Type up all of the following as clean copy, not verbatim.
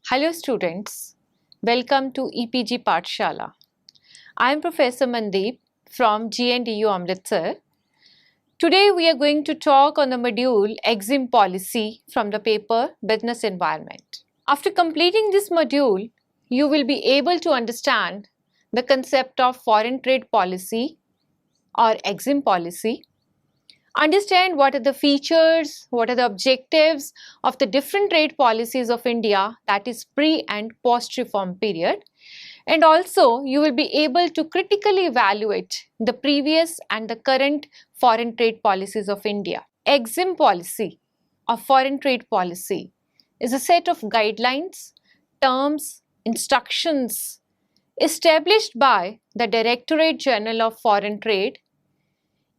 Hello students, welcome to EPG Pathshala. I am Professor Mandeep from GNDU Amritsar. Today we are going to talk on the module Exim Policy from the paper Business Environment. After completing this module, you will be able to understand the concept of foreign trade policy or Exim policy, understand what are the features, what are the objectives of the different trade policies of India, that is pre and post reform period, and also you will be able to critically evaluate the previous and the current foreign trade policies of India. Exim policy or foreign trade policy is a set of guidelines, terms, instructions established by the Directorate General of Foreign Trade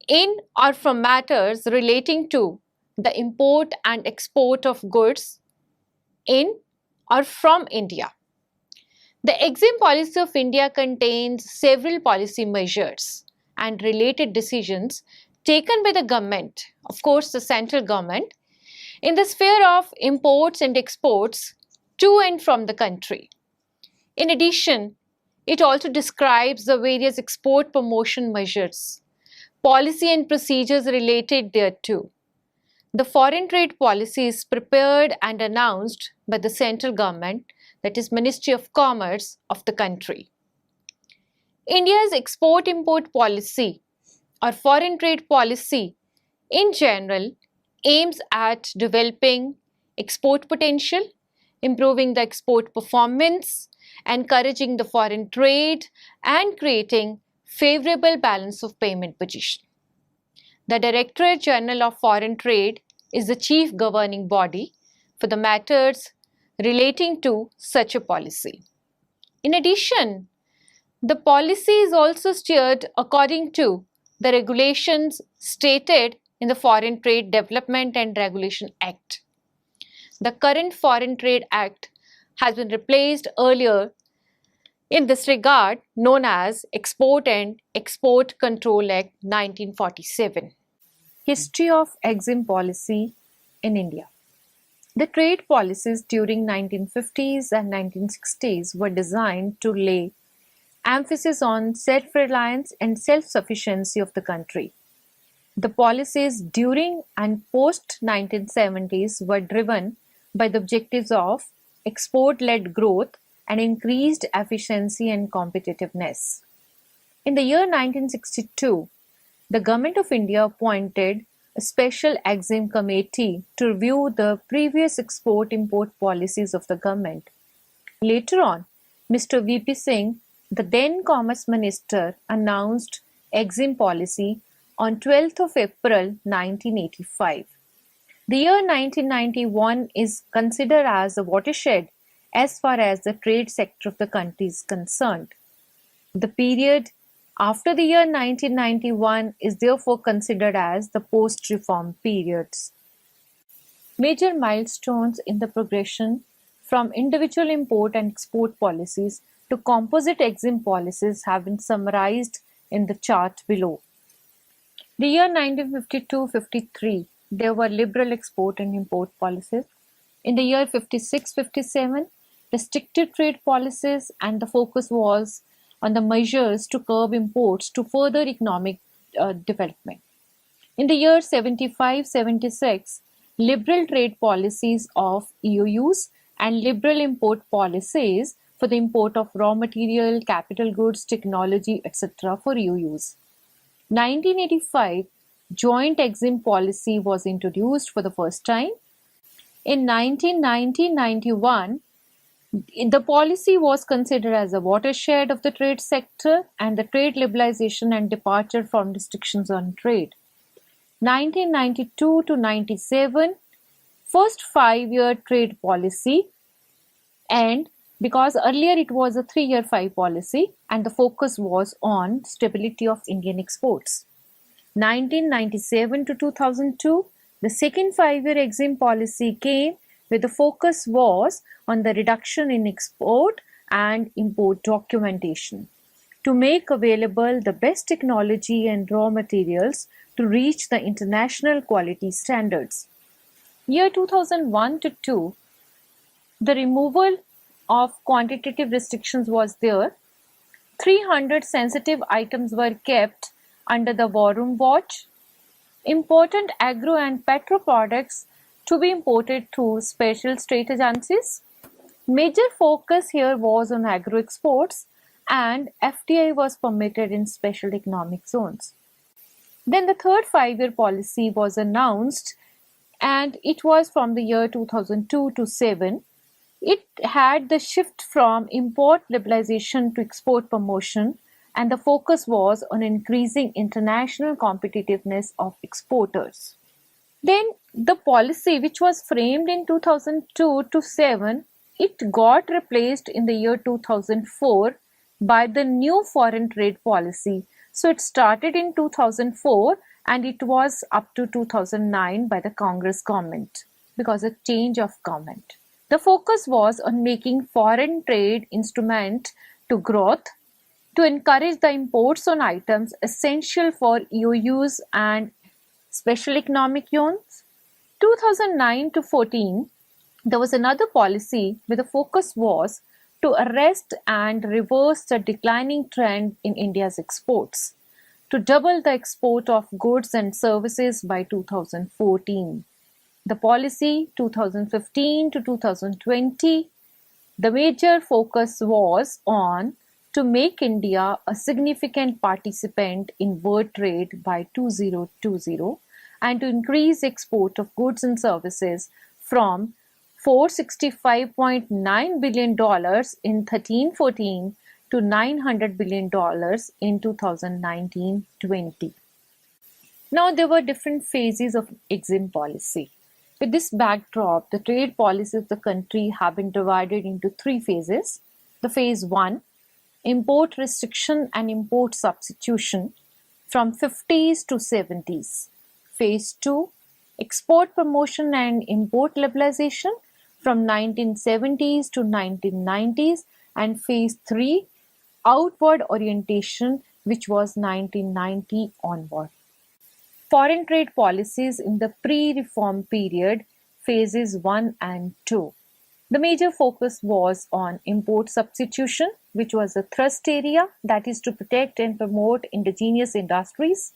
in or from matters relating to the import and export of goods in or from India. The Exim policy of India contains several policy measures and related decisions taken by the government, of course the central government, in the sphere of imports and exports to and from the country. In addition, it also describes the various export promotion measures, policy and procedures related thereto. The foreign trade policy is prepared and announced by the central government, that is Ministry of Commerce of the country. India's export-import policy or foreign trade policy in general aims at developing export potential, improving the export performance, encouraging the foreign trade, and creating favorable balance of payment position. The Directorate General of Foreign Trade is the chief governing body for the matters relating to such a policy. In addition, the policy is also steered according to the regulations stated in the Foreign Trade Development and Regulation Act. The current Foreign Trade Act has been replaced earlier in this regard, known as Export and Export Control Act 1947. History of Exim policy in India. The trade policies during 1950s and 1960s were designed to lay emphasis on self-reliance and self-sufficiency of the country. The policies during and post-1970s were driven by the objectives of export-led growth and increased efficiency and competitiveness. In the year 1962, the Government of India appointed a special Exim committee to review the previous export-import policies of the government. Later on, Mr. V.P. Singh, the then Commerce Minister, announced Exim policy on 12th of April 1985. The year 1991 is considered as a watershed as far as the trade sector of the country is concerned. The period after the year 1991 is therefore considered as the post-reform periods. Major milestones in the progression from individual import and export policies to composite Exim policies have been summarized in the chart below. The year 1952-53, there were liberal export and import policies. In the year 56-57, restricted trade policies, and the focus was on the measures to curb imports to further economic development. In the year 75-76, liberal trade policies of EOUs and liberal import policies for the import of raw material, capital goods, technology, etc. for EOUs. 1985, joint Exim policy was introduced for the first time. In 1990-91, the policy was considered as a watershed of the trade sector and the trade liberalization and departure from restrictions on trade. 1992 to 97, first 5-year trade policy, and because earlier it was a 3-year 5 policy and the focus was on stability of Indian exports. 1997 to 2002, the second 5-year Exim policy came where the focus was on the reduction in export and import documentation to make available the best technology and raw materials to reach the international quality standards. Year 2001 to 2, the removal of quantitative restrictions was there. 300 sensitive items were kept under the War Room Watch. Important agro and petro products to be imported through special state agencies. Major focus here was on agro exports, and FDI was permitted in special economic zones. Then the third 5-year policy was announced, and it was from the year 2002 to 7. It had the shift from import liberalization to export promotion, and the focus was on increasing international competitiveness of exporters. Then the policy, which was framed in 2002 to 7, it got replaced in the year 2004 by the new foreign trade policy. So it started in 2004 and it was up to 2009 by the Congress government because of change of government. The focus was on making foreign trade instrument to growth, to encourage the imports on items essential for EOUs and special economic zones. 2009 to 14, there was another policy where the focus was to arrest and reverse the declining trend in India's exports, to double the export of goods and services by 2014. The policy 2015 to 2020, the major focus was on to make India a significant participant in world trade by 2020 and to increase export of goods and services from $465.9 billion in 13-14 to $900 billion in 2019-20. Now there were different phases of EXIM policy. With this backdrop, the trade policies of the country have been divided into 3 phases. The phase 1, import restriction and import substitution from 50s to 70s. Phase 2, export promotion and import liberalization from 1970s to 1990s, and phase 3, outward orientation, which was 1990 onward. Foreign trade policies in the pre-reform period, phases 1 and 2. The major focus was on import substitution, which was a thrust area, that is to protect and promote indigenous industries.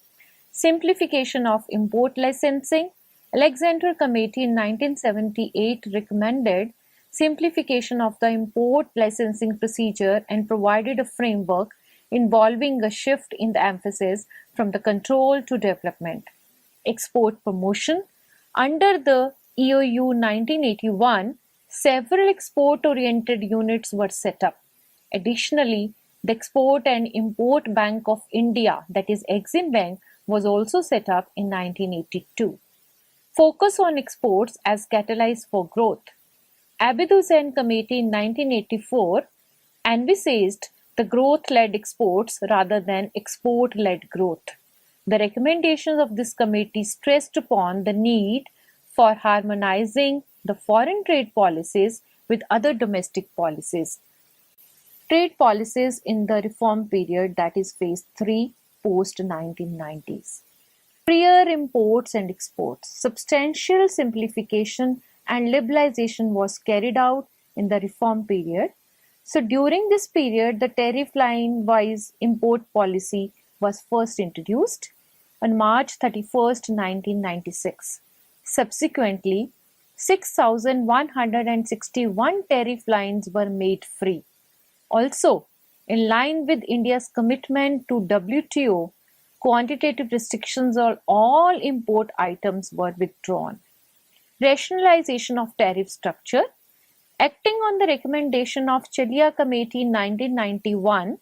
Simplification of import licensing. Alexander Committee in 1978 recommended simplification of the import licensing procedure and provided a framework involving a shift in the emphasis from the control to development. Export promotion. Under the EOU 1981, several export-oriented units were set up. Additionally, the Export and Import Bank of India, that is Exim Bank, was also set up in 1982. Focus on exports as catalyst for growth. Abid Hussain Committee in 1984 envisaged the growth-led exports rather than export-led growth. The recommendations of this committee stressed upon the need for harmonizing the foreign trade policies with other domestic policies. Trade policies in the reform period, that is phase 3 post 1990s. Freer imports and exports. Substantial simplification and liberalization was carried out in the reform period. So during this period, the tariff line-wise import policy was first introduced on March 31st, 1996. Subsequently, 6,161 tariff lines were made free. Also, in line with India's commitment to WTO, quantitative restrictions on all import items were withdrawn. Rationalization of tariff structure. Acting on the recommendation of Chalia Committee in 1991,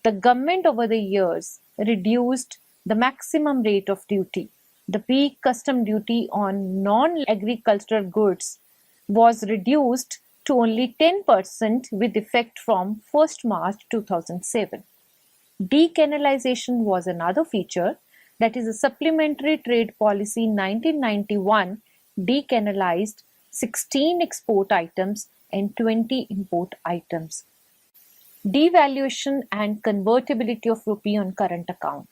the government over the years reduced the maximum rate of duty. The peak custom duty on non-agricultural goods was reduced to only 10% with effect from 1st March 2007. Decanalization was another feature, that is a supplementary trade policy in 1991 decanalized 16 export items and 20 import items. Devaluation and convertibility of rupee on current account.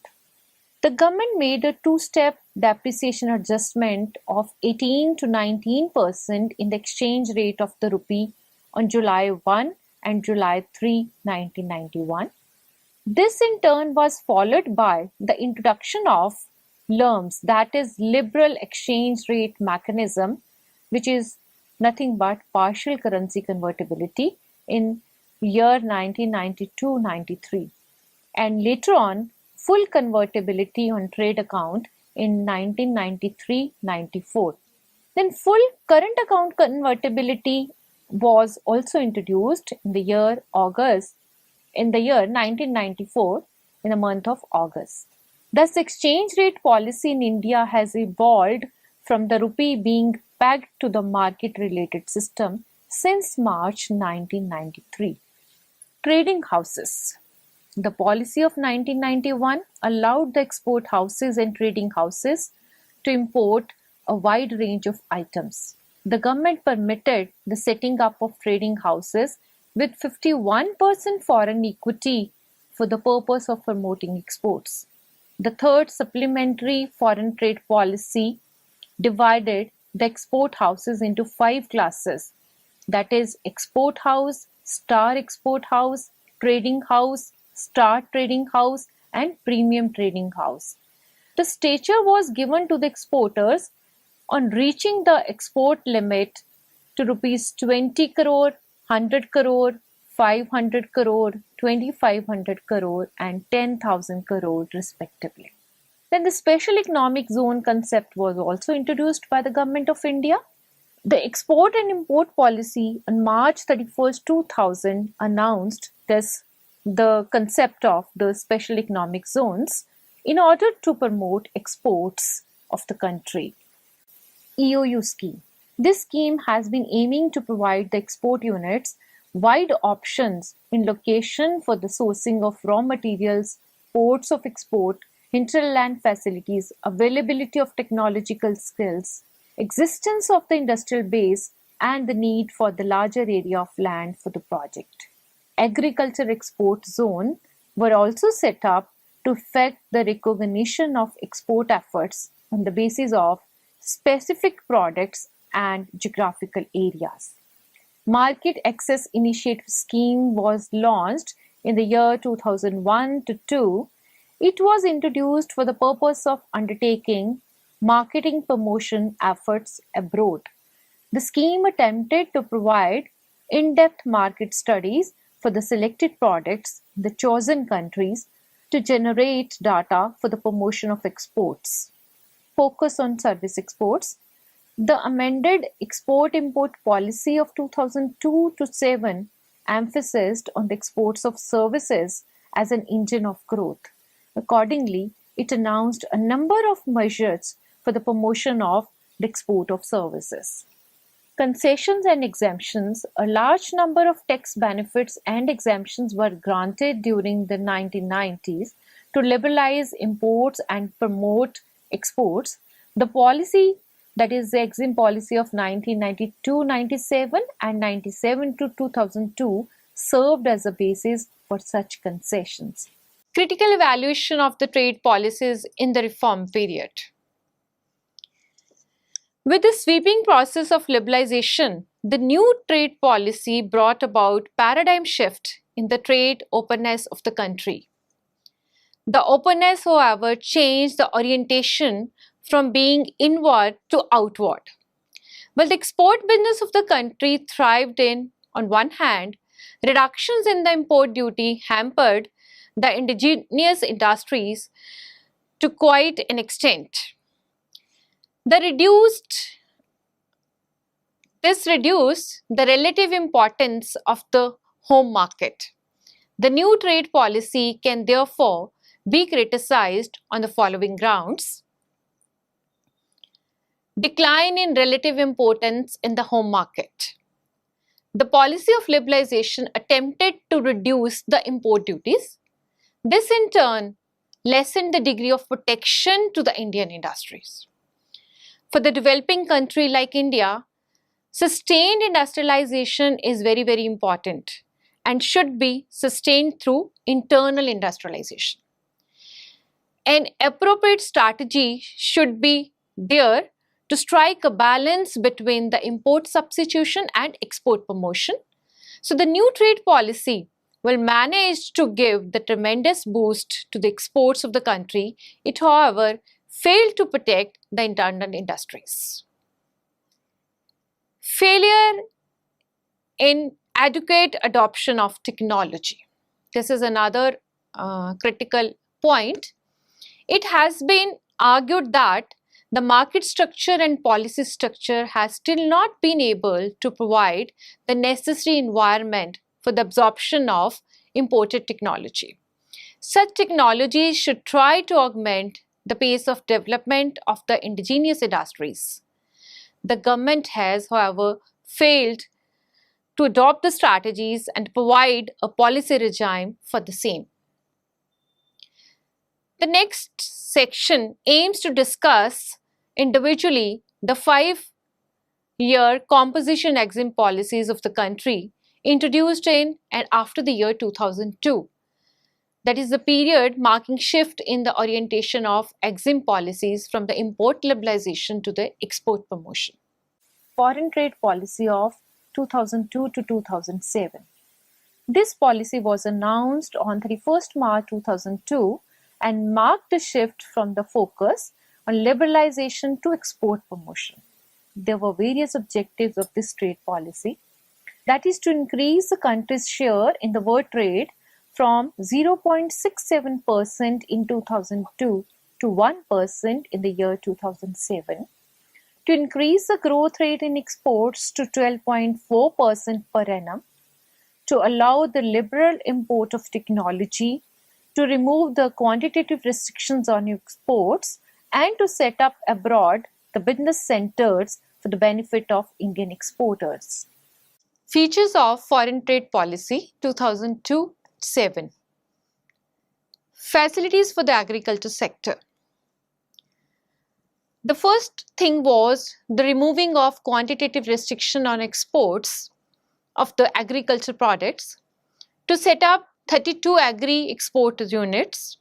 The government made a 2-step depreciation adjustment of 18 to 19% in the exchange rate of the rupee on July 1 and July 3, 1991. This in turn was followed by the introduction of LERMS, that is Liberal Exchange Rate Mechanism, which is nothing but partial currency convertibility in year 1992-93, and later on full convertibility on trade account in 1993-94. Then full current account convertibility was also introduced in the year 1994 in the month of August. Thus, exchange rate policy in India has evolved from the rupee being pegged to the market-related system since March 1993. Trading houses. The policy of 1991 allowed the export houses and trading houses to import a wide range of items. The government permitted the setting up of trading houses with 51% foreign equity for the purpose of promoting exports. The third supplementary foreign trade policy divided the export houses into 5 classes, that is export house, star export house, trading house, star trading house, and premium trading house. The stature was given to the exporters on reaching the export limit to rupees 20 crore, 100 crore, 500 crore, 2500 crore, and 10,000 crore respectively. Then the special economic zone concept was also introduced by the Government of India. The export and import policy on March 31st, 2000 announced the concept of the special economic zones in order to promote exports of the country. EOU scheme. This scheme has been aiming to provide the export units wide options in location for the sourcing of raw materials, ports of export, hinterland facilities, availability of technological skills, existence of the industrial base, and the need for the larger area of land for the project. Agriculture export zone were also set up to effect the recognition of export efforts on the basis of specific products and geographical areas. Market Access Initiative Scheme was launched in the year 2001 to 2. It was introduced for the purpose of undertaking marketing promotion efforts abroad. The scheme attempted to provide in-depth market studies for the selected products in the chosen countries to generate data for the promotion of exports. Focus on service exports. The amended export-import policy of 2002 to 7 emphasized on the exports of services as an engine of growth. Accordingly, it announced a number of measures for the promotion of the export of services. Concessions and exemptions. A large number of tax benefits and exemptions were granted during the 1990s to liberalize imports and promote exports. The policy, that is the EXIM policy of 1992-97 and 97 to 2002, served as a basis for such concessions. Critical evaluation of the trade policies in the reform period. With the sweeping process of liberalization, the new trade policy brought about paradigm shift in the trade openness of the country. The openness, however, changed the orientation from being inward to outward. While the export business of the country thrived on one hand, reductions in the import duty hampered the indigenous industries to quite an extent. This reduced the relative importance of the home market. The new trade policy can therefore be criticized on the following grounds. Decline in relative importance in the home market. The policy of liberalization attempted to reduce the import duties. This in turn lessened the degree of protection to the Indian industries. For the developing country like India, sustained industrialization is very, very important and should be sustained through internal industrialization. An appropriate strategy should be there to strike a balance between the import substitution and export promotion So the new trade policy will manage to give the tremendous boost to the exports of the country. It, however, failed to protect the internal industries. Failure in adequate adoption of technology. This is another critical point. It has been argued that the market structure and policy structure has still not been able to provide the necessary environment for the absorption of imported technology. Such technologies should try to augment the pace of development of the indigenous industries. The government has, however, failed to adopt the strategies and provide a policy regime for the same. The next section aims to discuss individually the 5-year composition EXIM policies of the country introduced in and after the year 2002. That is the period marking shift in the orientation of EXIM policies from the import liberalization to the export promotion. Foreign trade policy of 2002 to 2007. This policy was announced on 31st March 2002 and marked a shift from the focus on liberalization to export promotion. There were various objectives of this trade policy, that is to increase the country's share in the world trade from 0.67% in 2002 to 1% in the year 2007, to increase the growth rate in exports to 12.4% per annum, to allow the liberal import of technology, to remove the quantitative restrictions on exports, and to set up abroad the business centers for the benefit of Indian exporters. Features of Foreign Trade Policy 2002-7. Facilities for the agriculture sector. The first thing was the removing of quantitative restriction on exports of the agriculture products, to set up 32 agri-export units,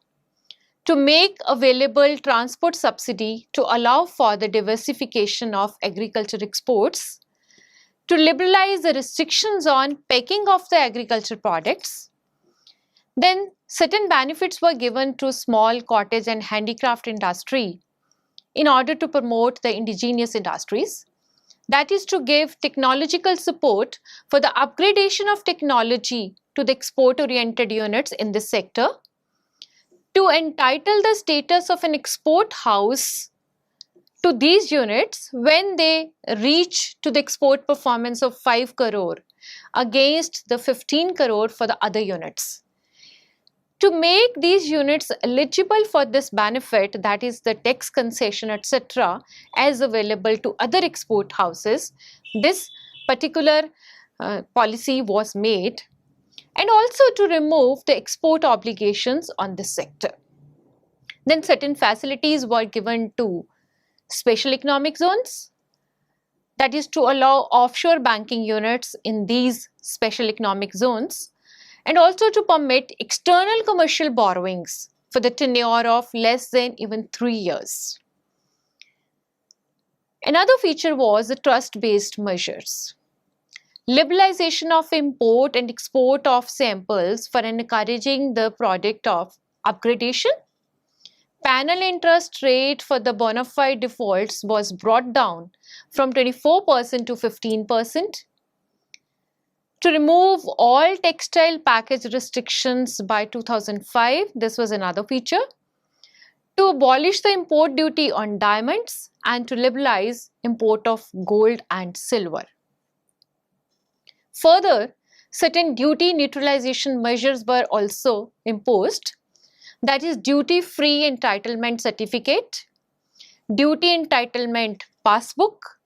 to make available transport subsidy to allow for the diversification of agriculture exports, to liberalize the restrictions on packing of the agriculture products. Then certain benefits were given to small cottage and handicraft industry in order to promote the indigenous industries. That is to give technological support for the upgradation of technology to the export-oriented units in this sector, to entitle the status of an export house to these units when they reach to the export performance of 5 crore against the 15 crore for the other units. To make these units eligible for this benefit, that is the tax concession, etc., as available to other export houses, this particular policy was made, and also to remove the export obligations on this sector. Then certain facilities were given to special economic zones, that is to allow offshore banking units in these special economic zones, and also to permit external commercial borrowings for the tenure of less than even 3 years. Another feature was the trust-based measures. Liberalization of import and export of samples for encouraging the product of upgradation. Panel interest rate for the bona fide defaults was brought down from 24% to 15%. To remove all textile package restrictions by 2005, this was another feature. To abolish the import duty on diamonds and to liberalize import of gold and silver. Further, certain duty neutralization measures were also imposed, that is duty-free entitlement certificate, duty entitlement passbook,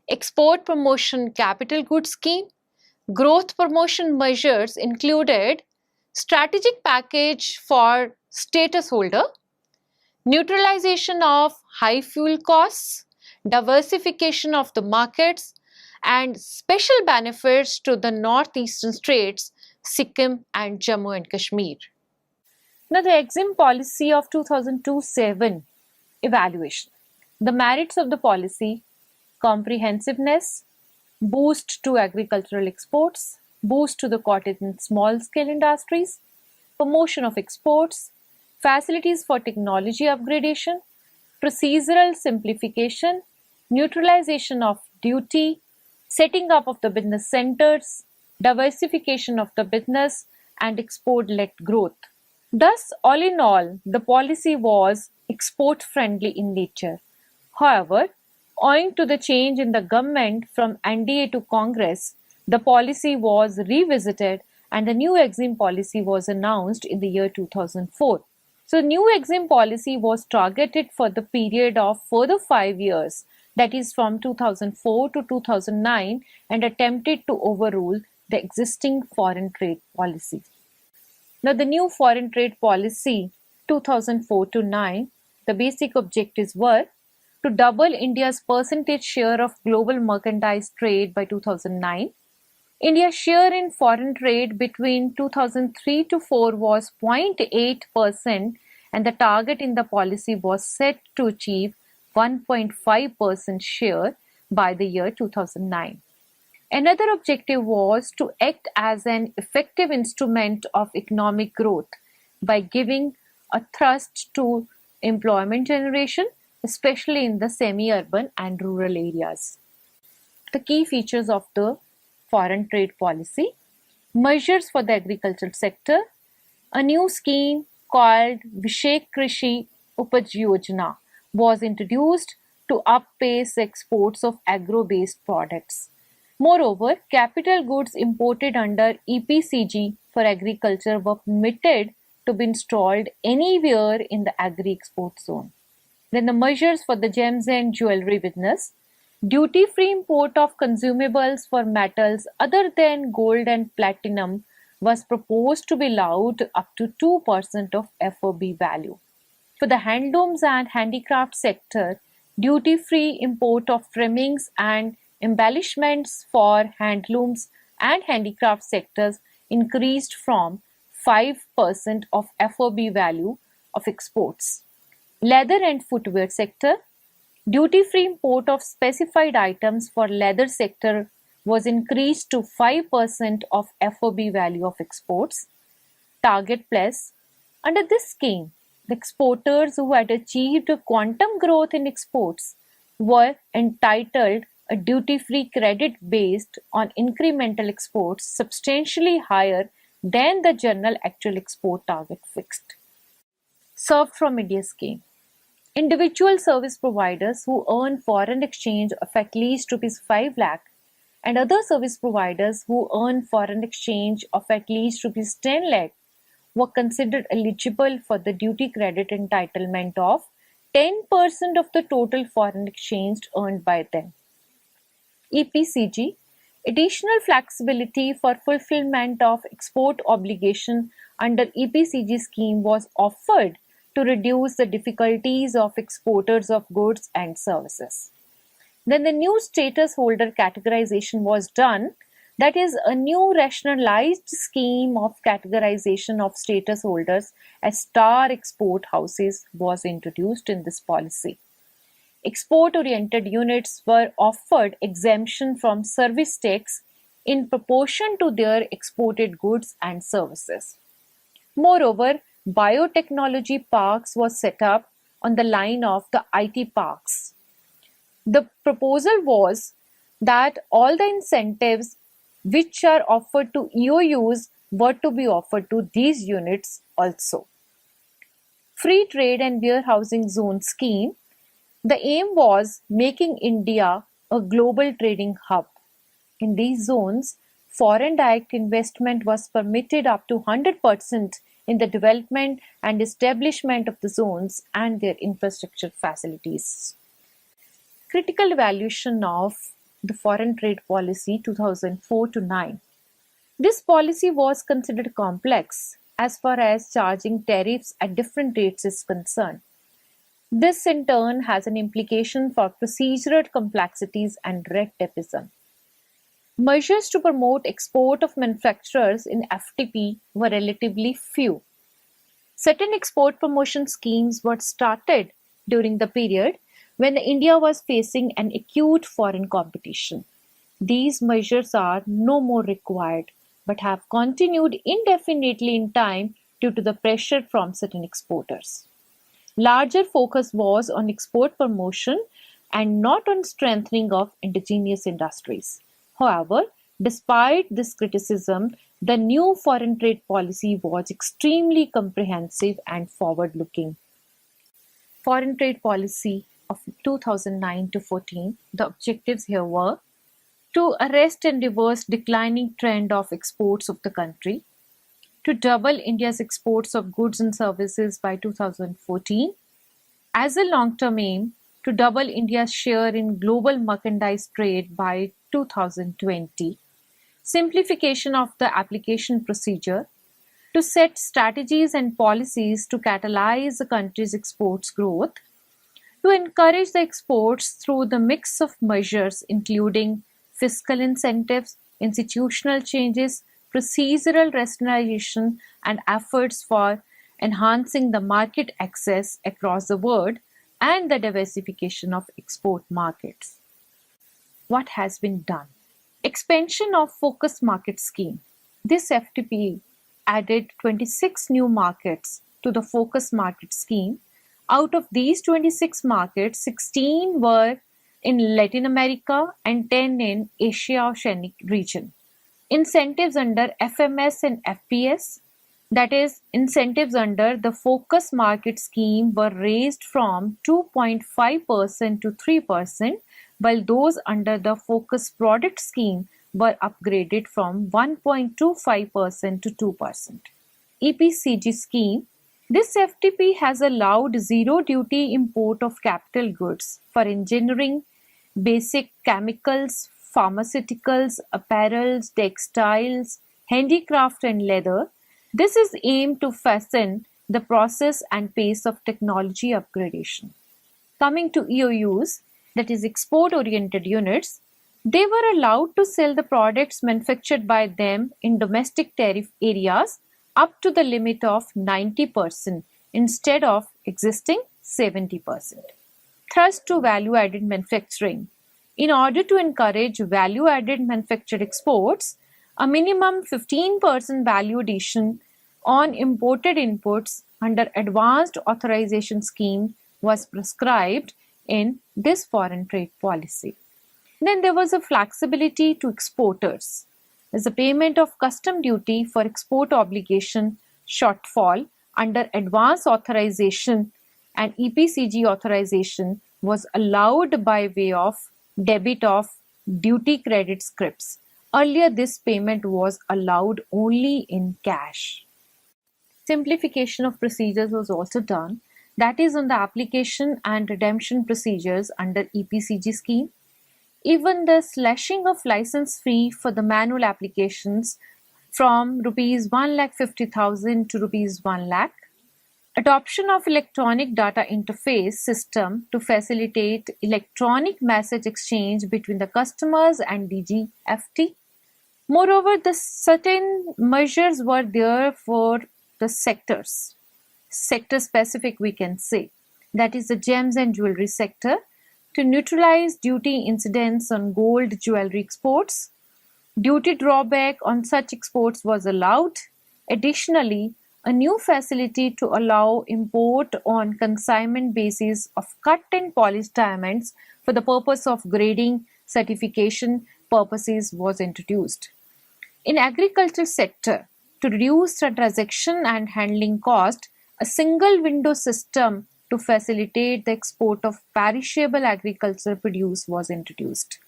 export promotion capital goods scheme. Growth promotion measures included strategic package for status holder, neutralization of high fuel costs, diversification of the markets, and special benefits to the northeastern states, Sikkim and Jammu and Kashmir. Now the EXIM policy of 2002-7 evaluation. The merits of the policy: comprehensiveness, boost to agricultural exports, boost to the cottage and small scale industries, promotion of exports, facilities for technology upgradation, procedural simplification, neutralization of duty, setting up of the business centers, diversification of the business, and export-led growth. Thus, all in all, the policy was export-friendly in nature. However, owing to the change in the government from NDA to Congress, the policy was revisited and the new Exim policy was announced in the year 2004. So, new Exim policy was targeted for the period of further 5 years, that is from 2004 to 2009, and attempted to overrule the existing foreign trade policy. Now, the new foreign trade policy 2004 to 9, the basic objectives were to double India's percentage share of global merchandise trade by 2009. India's share in foreign trade between 2003 to 4 was 0.8%, and the target in the policy was set to achieve 1.5% share by the year 2009. Another objective was to act as an effective instrument of economic growth by giving a thrust to employment generation, especially in the semi-urban and rural areas. The key features of the foreign trade policy: measures for the agricultural sector, a new scheme called Vishek Krishi Upaj Yojana was introduced to uppace exports of agro-based products. Moreover, capital goods imported under EPCG for agriculture were permitted to be installed anywhere in the agri-export zone. Then the measures for the gems and jewelry business: duty-free import of consumables for metals other than gold and platinum was proposed to be allowed up to 2% of FOB value. For the handlooms and handicraft sector, duty-free import of trimmings and embellishments for handlooms and handicraft sectors increased from 5% of FOB value of exports. Leather and footwear sector, duty-free import of specified items for leather sector was increased to 5% of FOB value of exports. Target plus: under this scheme, the exporters who had achieved a quantum growth in exports were entitled a duty-free credit based on incremental exports substantially higher than the general actual export target fixed. Served from India scheme: individual service providers who earn foreign exchange of at least Rs 5 lakh and other service providers who earn foreign exchange of at least Rs 10 lakh were considered eligible for the duty credit entitlement of 10% of the total foreign exchange earned by them. EPCG: additional flexibility for fulfillment of export obligation under EPCG scheme was offered to reduce the difficulties of exporters of goods and services. Then the new status holder categorization was done, that is, a new rationalized scheme of categorization of status holders as star export houses was introduced in this policy. Export-oriented units were offered exemption from service tax in proportion to their exported goods and services. Moreover, biotechnology parks was set up on the line of the IT parks. The proposal was that all the incentives which are offered to EOUs were to be offered to these units also. Free trade and warehousing zone scheme: the aim was making India a global trading hub. In these zones, foreign direct investment was permitted up to 100% in the development and establishment of the zones and their infrastructure facilities. Critical evaluation of the foreign trade policy 2004 to 9. This policy was considered complex as far as charging tariffs at different rates is concerned. This in turn has an implication for procedural complexities and red tapeism. Measures to promote export of manufacturers in FTP were relatively few. Certain export promotion schemes were started during the period when India was facing an acute foreign competition. These measures are no more required. but have continued indefinitely in time due to the pressure from certain exporters. Larger focus was on export promotion and not on strengthening of indigenous industries. However, despite this criticism, the new foreign trade policy was extremely comprehensive and forward looking. Foreign trade policy of 2009 to 14, the objectives here were to arrest and reverse declining trend of exports of the country, to double India's exports of goods and services by 2014, as a long-term aim to double India's share in global merchandise trade by 2020, simplification of the application procedure, to set strategies and policies to catalyze the country's exports growth, to encourage the exports through the mix of measures including fiscal incentives, institutional changes, procedural rationalization, and efforts for enhancing the market access across the world and the diversification of export markets. What has been done? Expansion of Focus Market Scheme. This FTP added 26 new markets to the Focus Market Scheme. Out of these 26 markets, 16 were in Latin America and 10 in Asia-Oceanic region. Incentives under FMS and FPS, that is, incentives under the Focus Market Scheme, were raised from 2.5% to 3%, while those under the Focus Product Scheme were upgraded from 1.25% to 2%. EPCG scheme. This FTP has allowed zero duty import of capital goods for engineering, basic chemicals, pharmaceuticals, apparels, textiles, handicraft and leather. This is aimed to hasten the process and pace of technology upgradation. Coming to EOUs, that is export-oriented units, they were allowed to sell the products manufactured by them in domestic tariff areas up to the limit of 90% instead of existing 70%. Thrust to value-added manufacturing. In order to encourage value-added manufactured exports, a minimum 15% value addition on imported inputs under Advanced Authorization Scheme was prescribed in this foreign trade policy. Then there was a flexibility to exporters. As a payment of custom duty for export obligation shortfall under Advanced Authorization and EPCG authorization was allowed by way of debit of duty credit scrips. Earlier, this payment was allowed only in cash. Simplification of procedures was also done, that is on the application and redemption procedures under EPCG scheme. Even the slashing of license fee for the manual applications from Rs 1,50,000 to Rs 1 lakh. Adoption of electronic data interface system to facilitate electronic message exchange between the customers and DGFT. Moreover, the certain measures were there for the sectors. Sector specific we can say. That is the gems and jewelry sector to neutralize duty incidence on gold jewelry exports. Duty drawback on such exports was allowed. Additionally, a new facility to allow import on consignment basis of cut and polished diamonds for the purpose of grading certification purposes was introduced. In agriculture sector, to reduce the transaction and handling cost, a single window system to facilitate the export of perishable agricultural produce was introduced.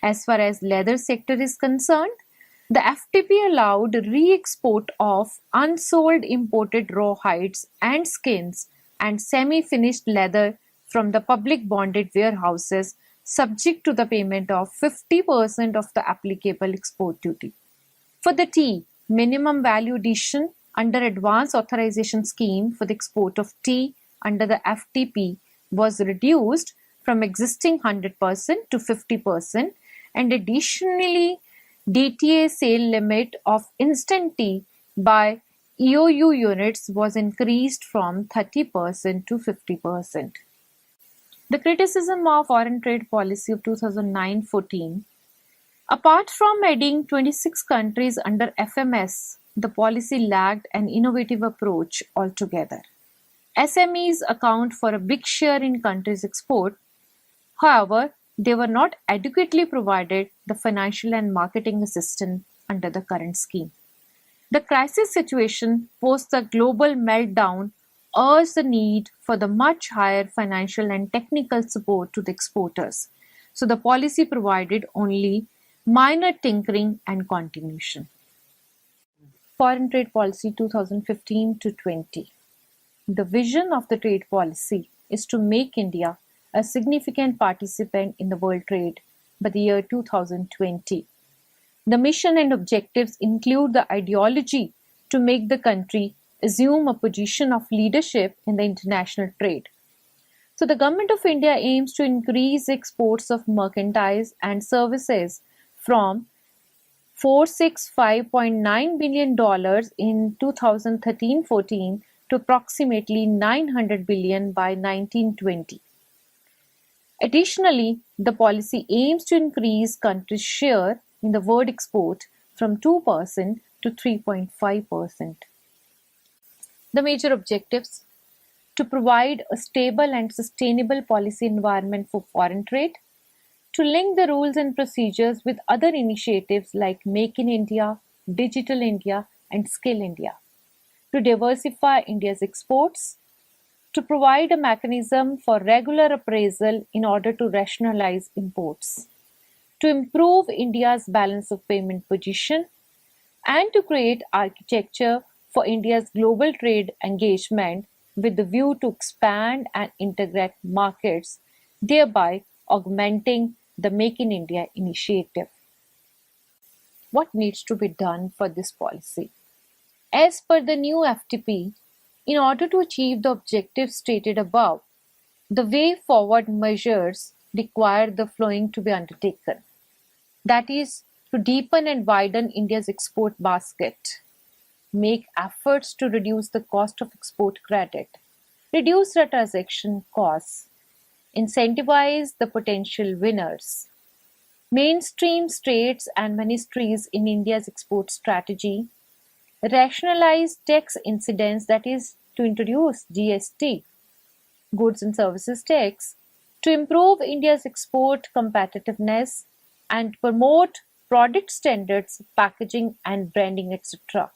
As far as leather sector is concerned, the FTP allowed re-export of unsold imported raw hides and skins and semi-finished leather from the public bonded warehouses subject to the payment of 50% of the applicable export duty. For the tea, minimum value addition under Advanced Authorization Scheme for the export of tea under the FTP was reduced from existing 100% to 50%, and additionally DTA sale limit of instant tea by EOU units was increased from 30% to 50%. The criticism of foreign trade policy of 2009-14. Apart from adding 26 countries under FMS, the policy lacked an innovative approach altogether. SMEs account for a big share in countries' export. However, they were not adequately provided the financial and marketing assistance under the current scheme. The crisis situation post the global meltdown urged the need for the much higher financial and technical support to the exporters. So the policy provided only minor tinkering and continuation. Foreign Trade Policy 2015 to 20. The vision of the trade policy is to make India a significant participant in the world trade by the year 2020. The mission and objectives include the ideology to make the country assume a position of leadership in the international trade. So the Government of India aims to increase exports of merchandise and services from $465.9 billion in 2013-14 to approximately $900 billion by 1920. Additionally, the policy aims to increase country's share in the world export from 2% to 3.5%. The major objectives: to provide a stable and sustainable policy environment for foreign trade, to link the rules and procedures with other initiatives like Make in India, Digital India, and Skill India, to diversify India's exports, to provide a mechanism for regular appraisal in order to rationalize imports, to improve India's balance of payment position, and to create architecture for India's global trade engagement with the view to expand and integrate markets, thereby augmenting the Make in India initiative. What needs to be done for this policy? As per the new FTP, in order to achieve the objectives stated above, the way forward measures require the following to be undertaken. That is, to deepen and widen India's export basket, make efforts to reduce the cost of export credit, reduce the transaction costs, incentivize the potential winners, mainstream states and ministries in India's export strategy, rationalize tax incidence, that is, to introduce GST, goods and services tax, to improve India's export competitiveness and promote product standards, packaging and branding, etc.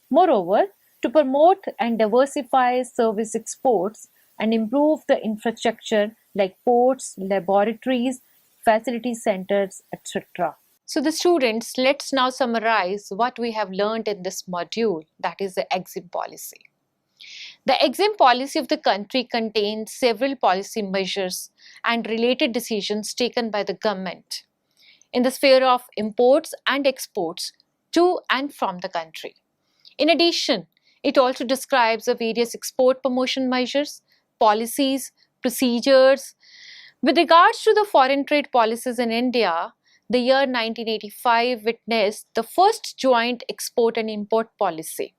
Moreover, to promote and diversify service exports and improve the infrastructure like ports, laboratories, facility centers, etc. So the students, let's now summarize what we have learned in this module, that is the EXIM policy. The EXIM policy of the country contains several policy measures and related decisions taken by the government in the sphere of imports and exports to and from the country. In addition, it also describes the various export promotion measures, policies, procedures. With regards to the foreign trade policies in India, the year 1985 witnessed the first joint export and import policy.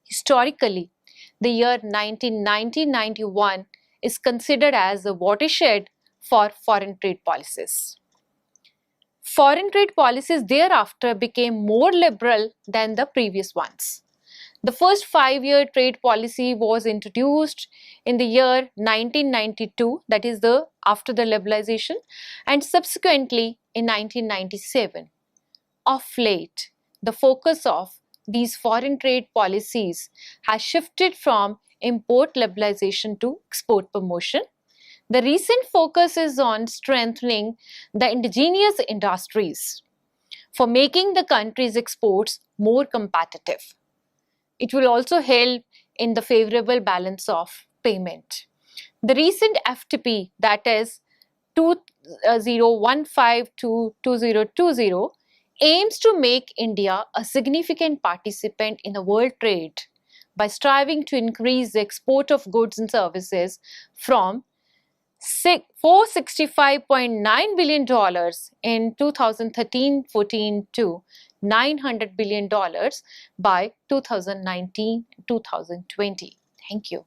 Historically, the year 1990-91 is considered as a watershed for foreign trade policies. Foreign trade policies thereafter became more liberal than the previous ones. The first 5-year trade policy was introduced in the year 1992, that is after the liberalization, and subsequently in 1997. Of late, the focus of these foreign trade policies has shifted from import liberalization to export promotion. The recent focus is on strengthening the indigenous industries for making the country's exports more competitive. It will also help in the favorable balance of payment. The recent FTP, that is 2015 to 2020, aims to make India a significant participant in the world trade by striving to increase the export of goods and services from $465.9 billion in 2013-14 to $900 billion by 2019-2020. Thank you.